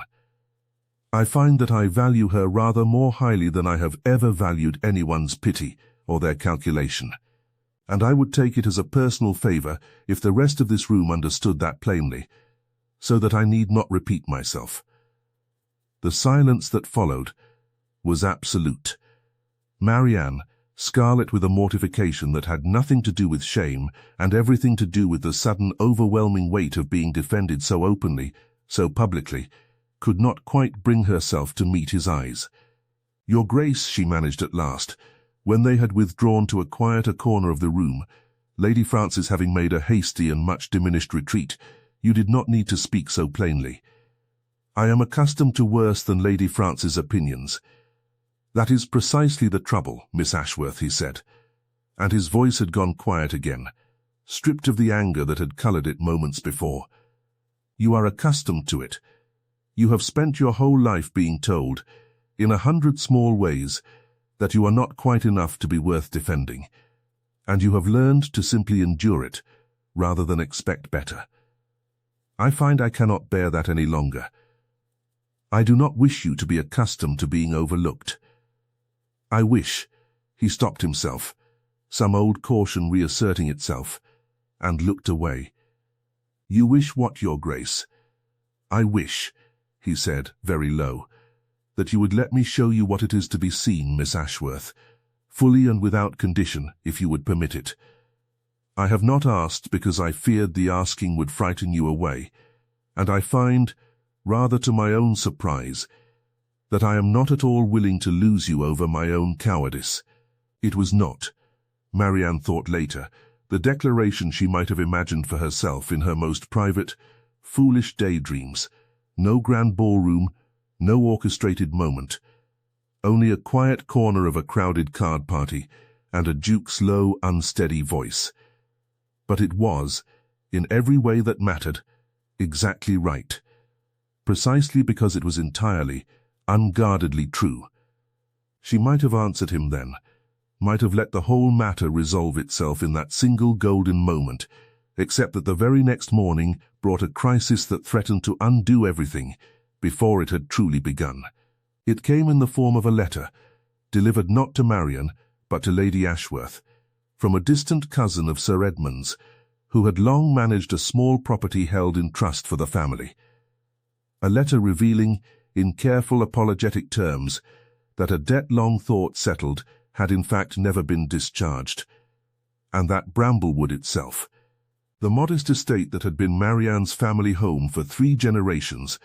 I find that I value her rather more highly than I have ever valued anyone's pity or their calculation, and I would take it as a personal favor if the rest of this room understood that plainly, so that I need not repeat myself." The silence that followed was absolute. Marianne, scarlet with a mortification that had nothing to do with shame and everything to do with the sudden overwhelming weight of being defended so openly, so publicly, could not quite bring herself to meet his eyes. "Your Grace," she managed at last, when they had withdrawn to a quieter corner of the room, Lady Frances having made a hasty and much diminished retreat, "you did not need to speak so plainly. I am accustomed to worse than Lady Frances' opinions." "That is precisely the trouble, Miss Ashworth," he said, and his voice had gone quiet again, stripped of the anger that had coloured it moments before. "You are accustomed to it. You have spent your whole life being told, in 100 small ways, that you are not quite enough to be worth defending, and you have learned to simply endure it, rather than expect better. I find I cannot bear that any longer. I do not wish you to be accustomed to being overlooked. I wish—" He stopped himself, some old caution reasserting itself, and looked away. "You wish what, Your Grace?" "I wish," he said, very low, "that you would let me show you what it is to be seen, Miss Ashworth, fully and without condition, if you would permit it. I have not asked because I feared the asking would frighten you away, and I find, rather to my own surprise, that I am not at all willing to lose you over my own cowardice." It was not, Marianne thought later, the declaration she might have imagined for herself in her most private, foolish daydreams. No grand ballroom, no orchestrated moment. Only a quiet corner of a crowded card party, and a duke's low, unsteady voice. But it was, in every way that mattered, exactly right. Precisely because it was entirely, unguardedly true. She might have answered him then, might have let the whole matter resolve itself in that single golden moment, except that the very next morning brought a crisis that threatened to undo everything before it had truly begun. It came in the form of a letter, delivered not to Marianne, but to Lady Ashworth, from a distant cousin of Sir Edmund's, who had long managed a small property held in trust for the family. A letter revealing, in careful apologetic terms, that a debt long thought settled had in fact never been discharged, and that Bramblewood itself, the modest estate that had been Marianne's family home for 3 generations,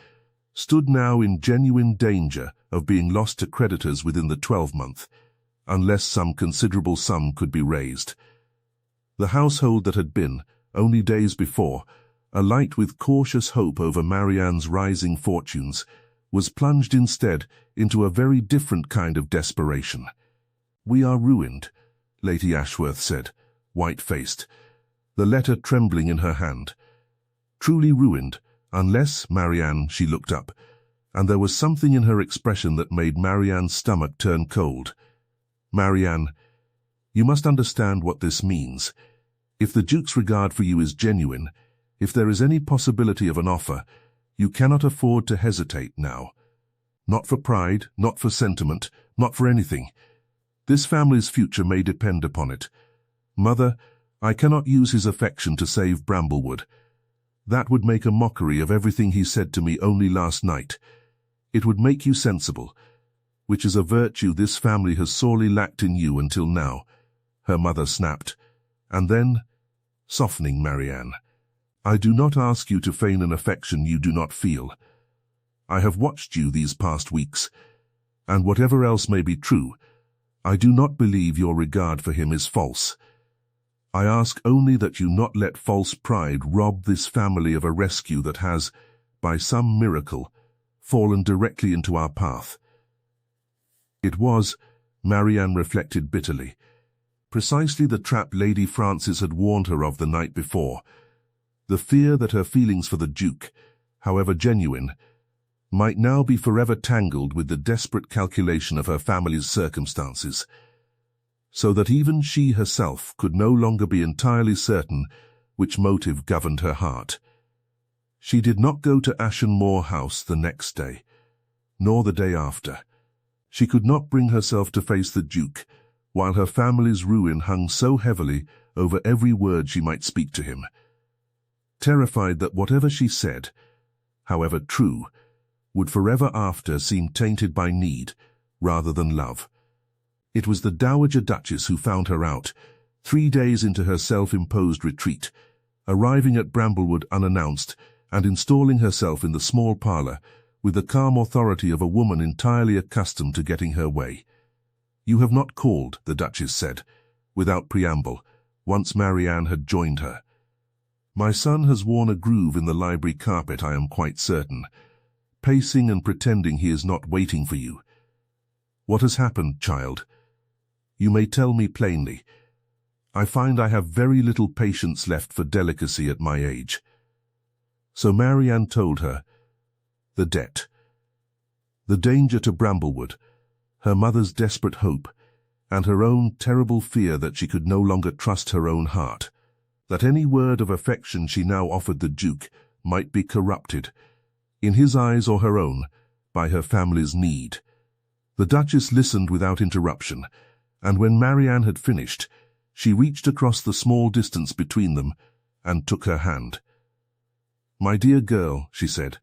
stood now in genuine danger of being lost to creditors within the 12-month, unless some considerable sum could be raised. The household that had been, only days before, alight with cautious hope over Marianne's rising fortunes, was plunged instead into a very different kind of desperation. "We are ruined," Lady Ashworth said, white-faced, the letter trembling in her hand. "Truly ruined, unless, Marianne," she looked up, and there was something in her expression that made Marianne's stomach turn cold. "Marianne, you must understand what this means. If the Duke's regard for you is genuine, if there is any possibility of an offer, you cannot afford to hesitate now. Not for pride, not for sentiment, not for anything. This family's future may depend upon it. Mother, I cannot use his affection to save Bramblewood. That would make a mockery of everything he said to me only last night. It would make you sensible, which is a virtue this family has sorely lacked in you until now," her mother snapped, and then, softening Marianne, "I do not ask you to feign an affection you do not feel. I have watched you these past weeks, and whatever else may be true, I do not believe your regard for him is false. I ask only that you not let false pride rob this family of a rescue that has, by some miracle, fallen directly into our path." It was, Marianne reflected bitterly, precisely the trap Lady Frances had warned her of the night before, the fear that her feelings for the Duke, however genuine, might now be forever tangled with the desperate calculation of her family's circumstances, so that even she herself could no longer be entirely certain which motive governed her heart. She did not go to Ashenmoor House the next day, nor the day after. She could not bring herself to face the Duke, while her family's ruin hung so heavily over every word she might speak to him. Terrified that whatever she said, however true, would forever after seem tainted by need rather than love. It was the Dowager Duchess who found her out, 3 days into her self-imposed retreat, arriving at Bramblewood unannounced and installing herself in the small parlour with the calm authority of a woman entirely accustomed to getting her way. "You have not called," the Duchess said, without preamble, once Marianne had joined her. "My son has worn a groove in the library carpet, I am quite certain, pacing and pretending he is not waiting for you. What has happened, child? You may tell me plainly. I find I have very little patience left for delicacy at my age." So Marianne told her. The debt, the danger to Bramblewood, her mother's desperate hope, and her own terrible fear that she could no longer trust her own heart, that any word of affection she now offered the Duke might be corrupted, in his eyes or her own, by her family's need. The Duchess listened without interruption, and when Marianne had finished, she reached across the small distance between them and took her hand. "My dear girl," she said,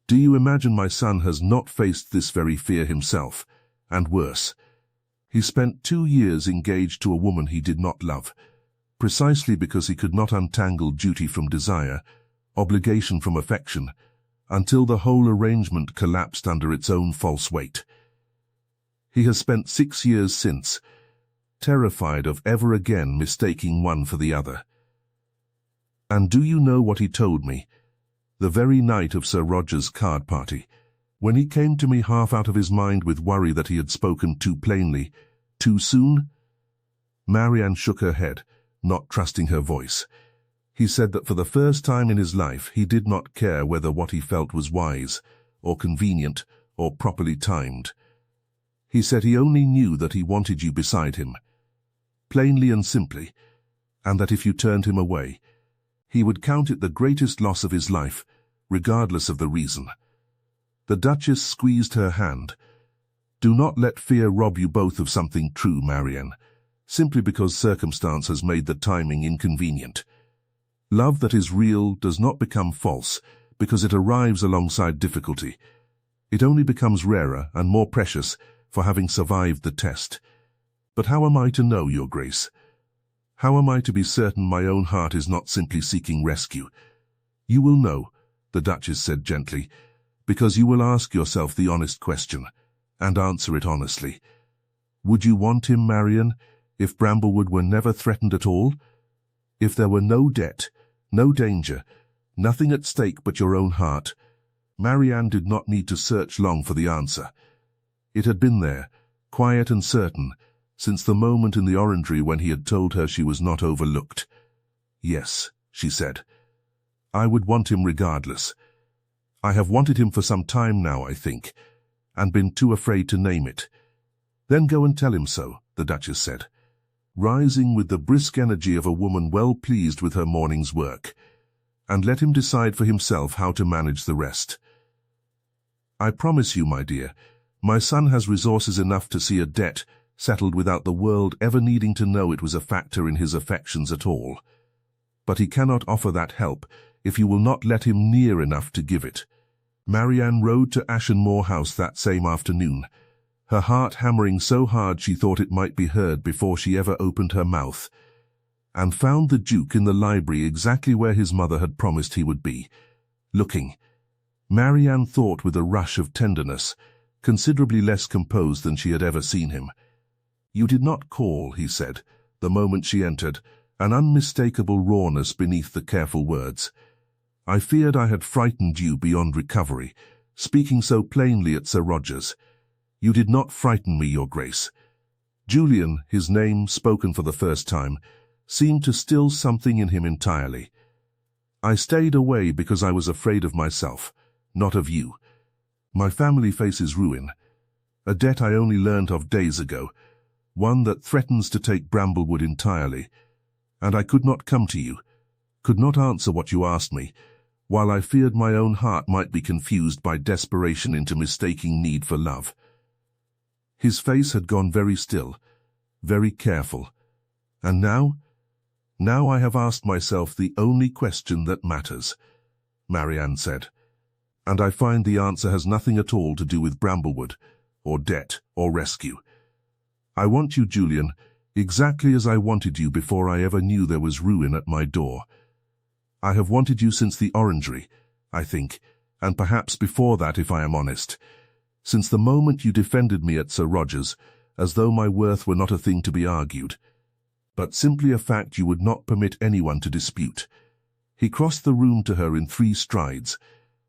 "do you imagine my son has not faced this very fear himself, and worse? He spent 2 years engaged to a woman he did not love, precisely because he could not untangle duty from desire, obligation from affection, until the whole arrangement collapsed under its own false weight. He has spent 6 years since, terrified of ever again mistaking one for the other. And do you know what he told me, the very night of Sir Roger's card party, when he came to me half out of his mind with worry that he had spoken too plainly, too soon?" Marianne shook her head, not trusting her voice. "He said that for the first time in his life he did not care whether what he felt was wise, or convenient, or properly timed. He said he only knew that he wanted you beside him, plainly and simply, and that if you turned him away, he would count it the greatest loss of his life, regardless of the reason." The Duchess squeezed her hand. "Do not let fear rob you both of something true, Marianne, simply because circumstance has made the timing inconvenient. Love that is real does not become false because it arrives alongside difficulty. It only becomes rarer and more precious for having survived the test. But how am I to know, Your Grace? How am I to be certain my own heart is not simply seeking rescue?" "You will know," the Duchess said gently, "because you will ask yourself the honest question, and answer it honestly. Would you want him, Marianne, if Bramblewood were never threatened at all? If there were no debt, no danger, nothing at stake but your own heart?" Marianne did not need to search long for the answer. It had been there, quiet and certain, since the moment in the orangery when he had told her she was not overlooked. "Yes," she said. "I would want him regardless. I have wanted him for some time now, I think, and been too afraid to name it." "Then go and tell him so," the Duchess said, rising with the brisk energy of a woman well pleased with her morning's work, "and let him decide for himself how to manage the rest. I promise you, my dear, my son has resources enough to see a debt settled without the world ever needing to know it was a factor in his affections at all. But he cannot offer that help if you will not let him near enough to give it." Marianne rode to Ashenmoor House that same afternoon, her heart hammering so hard she thought it might be heard before she ever opened her mouth, and found the Duke in the library exactly where his mother had promised he would be, looking, Marianne thought with a rush of tenderness, considerably less composed than she had ever seen him. "You did not call," he said, the moment she entered, an unmistakable rawness beneath the careful words. "I feared I had frightened you beyond recovery, speaking so plainly at Sir Roger's. You did not frighten me, Your Grace." Julian, his name spoken for the first time, seemed to still something in him entirely. "I stayed away because I was afraid of myself, not of you. My family faces ruin, a debt I only learnt of days ago, one that threatens to take Bramblewood entirely, and I could not come to you, could not answer what you asked me, while I feared my own heart might be confused by desperation into mistaking need for love." His face had gone very still, very careful. "And now? Now I have asked myself the only question that matters," Marianne said. "And I find the answer has nothing at all to do with Bramblewood, or debt, or rescue. I want you, Julian, exactly as I wanted you before I ever knew there was ruin at my door. I have wanted you since the orangery, I think, and perhaps before that if I am honest, since the moment you defended me at Sir Roger's, as though my worth were not a thing to be argued, but simply a fact you would not permit anyone to dispute." He crossed the room to her in 3 strides,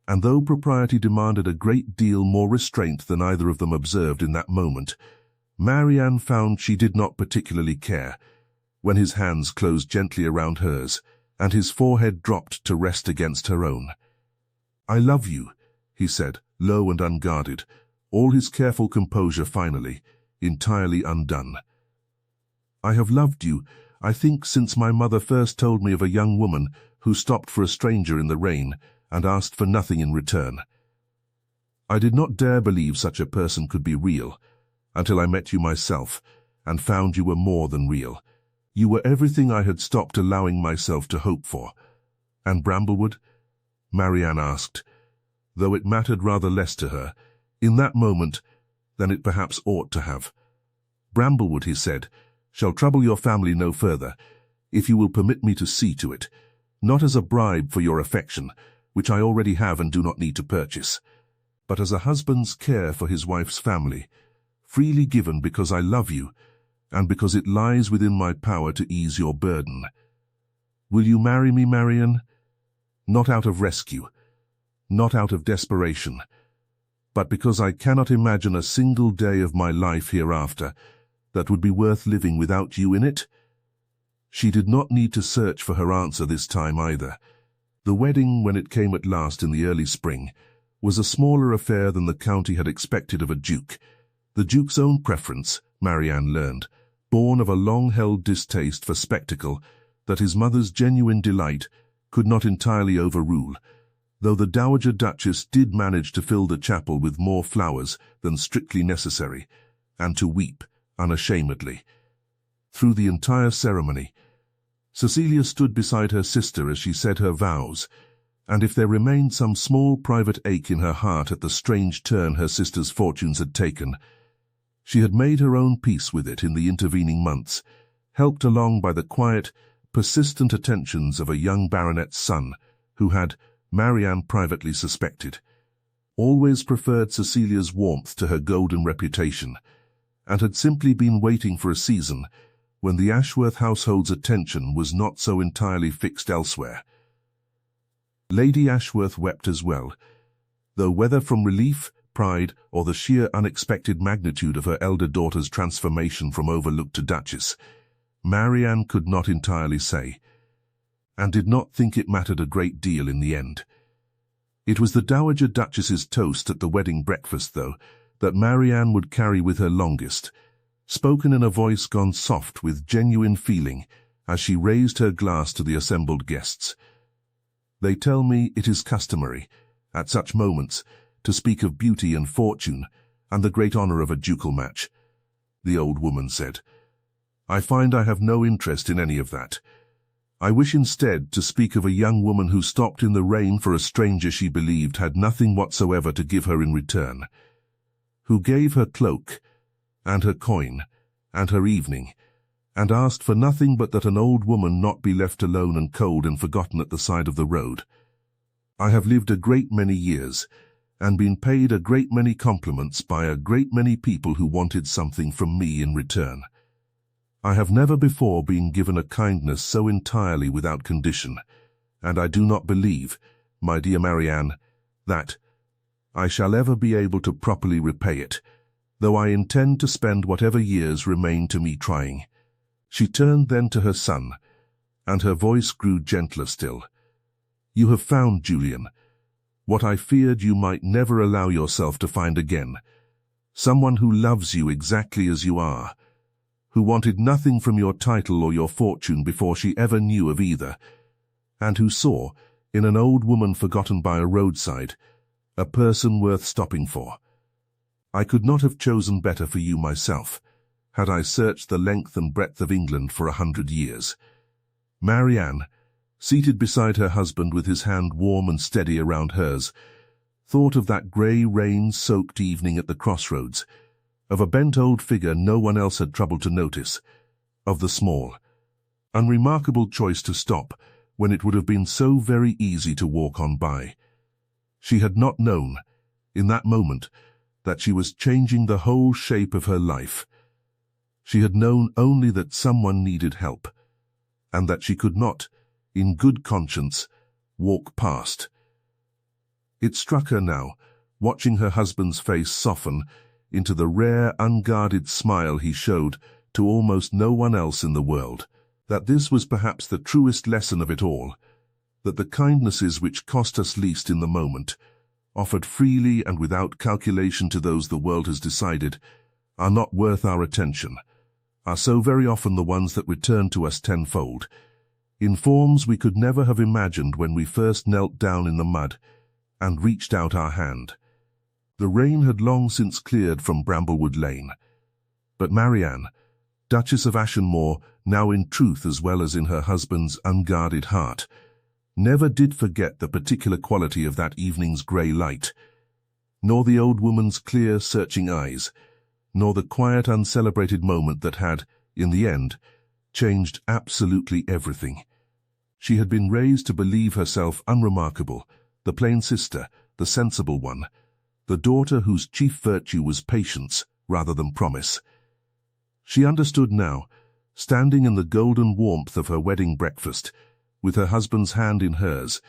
and though propriety demanded a great deal more restraint than either of them observed in that moment, Marianne found she did not particularly care, when his hands closed gently around hers, and his forehead dropped to rest against her own. "I love you," he said, low and unguarded, all his careful composure finally, entirely undone. I have loved you, I think, since my mother first told me of a young woman who stopped for a stranger in the rain and asked for nothing in return. I did not dare believe such a person could be real, until I met you myself and found you were more than real. You were everything I had stopped allowing myself to hope for. And Bramblewood? Marianne asked, though it mattered rather less to her, in that moment, than it perhaps ought to have. Bramblewood, he said, shall trouble your family no further, if you will permit me to see to it, not as a bribe for your affection, which I already have and do not need to purchase, but as a husband's care for his wife's family, freely given because I love you, and because it lies within my power to ease your burden. Will you marry me, Marianne? Not out of rescue, not out of desperation, but because I cannot imagine a single day of my life hereafter that would be worth living without you in it? She did not need to search for her answer this time either. The wedding, when it came at last in the early spring, was a smaller affair than the county had expected of a duke. The duke's own preference, Marianne learned, born of a long-held distaste for spectacle that his mother's genuine delight could not entirely overrule, though the Dowager Duchess did manage to fill the chapel with more flowers than strictly necessary, and to weep unashamedly. Through the entire ceremony, Cecilia stood beside her sister as she said her vows, and if there remained some small private ache in her heart at the strange turn her sister's fortunes had taken, she had made her own peace with it in the intervening months, helped along by the quiet, persistent attentions of a young baronet's son, who had, Marianne privately suspected, always preferred Cecilia's warmth to her golden reputation, and had simply been waiting for a season when the Ashworth household's attention was not so entirely fixed elsewhere. Lady Ashworth wept as well, though whether from relief, pride, or the sheer unexpected magnitude of her elder daughter's transformation from overlooked to duchess, Marianne could not entirely say, and did not think it mattered a great deal in the end. It was the Dowager Duchess's toast at the wedding breakfast, though, that Marianne would carry with her longest, spoken in a voice gone soft with genuine feeling as she raised her glass to the assembled guests. They tell me it is customary, at such moments, to speak of beauty and fortune and the great honor of a ducal match, the old woman said. I find I have no interest in any of that. I wish instead to speak of a young woman who stopped in the rain for a stranger she believed had nothing whatsoever to give her in return, who gave her cloak, and her coin, and her evening, and asked for nothing but that an old woman not be left alone and cold and forgotten at the side of the road. I have lived a great many years, and been paid a great many compliments by a great many people who wanted something from me in return. I have never before been given a kindness so entirely without condition, and I do not believe, my dear Marianne, that I shall ever be able to properly repay it, though I intend to spend whatever years remain to me trying. She turned then to her son, and her voice grew gentler still. You have found, Julian, what I feared you might never allow yourself to find again, someone who loves you exactly as you are, who wanted nothing from your title or your fortune before she ever knew of either, and who saw, in an old woman forgotten by a roadside, a person worth stopping for. I could not have chosen better for you myself, had I searched the length and breadth of England for 100 years. Marianne, seated beside her husband with his hand warm and steady around hers, thought of that grey rain-soaked evening at the crossroads, of a bent old figure no one else had troubled to notice, of the small, unremarkable choice to stop when it would have been so very easy to walk on by. She had not known, in that moment, that she was changing the whole shape of her life. She had known only that someone needed help, and that she could not, in good conscience, walk past. It struck her now, watching her husband's face soften into the rare, unguarded smile he showed to almost no one else in the world, that this was perhaps the truest lesson of it all, that the kindnesses which cost us least in the moment, offered freely and without calculation to those the world has decided, are not worth our attention, are so very often the ones that return to us tenfold, in forms we could never have imagined when we first knelt down in the mud and reached out our hand. The rain had long since cleared from Bramblewood Lane, but Marianne, Duchess of Ashenmoor, now in truth as well as in her husband's unguarded heart, never did forget the particular quality of that evening's grey light, nor the old woman's clear, searching eyes, nor the quiet, uncelebrated moment that had, in the end, changed absolutely everything. She had been raised to believe herself unremarkable, the plain sister, the sensible one, the daughter whose chief virtue was patience rather than promise. She understood now, standing in the golden warmth of her wedding breakfast, with her husband's hand in hers,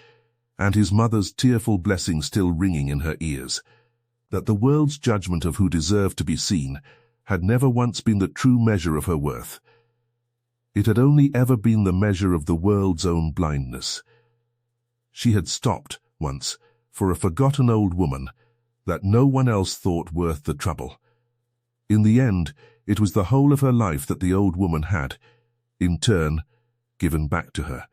and his mother's tearful blessing still ringing in her ears, that the world's judgment of who deserved to be seen had never once been the true measure of her worth. It had only ever been the measure of the world's own blindness. She had stopped, once, for a forgotten old woman, that no one else thought worth the trouble. In the end, it was the whole of her life that the old woman had, in turn, given back to her.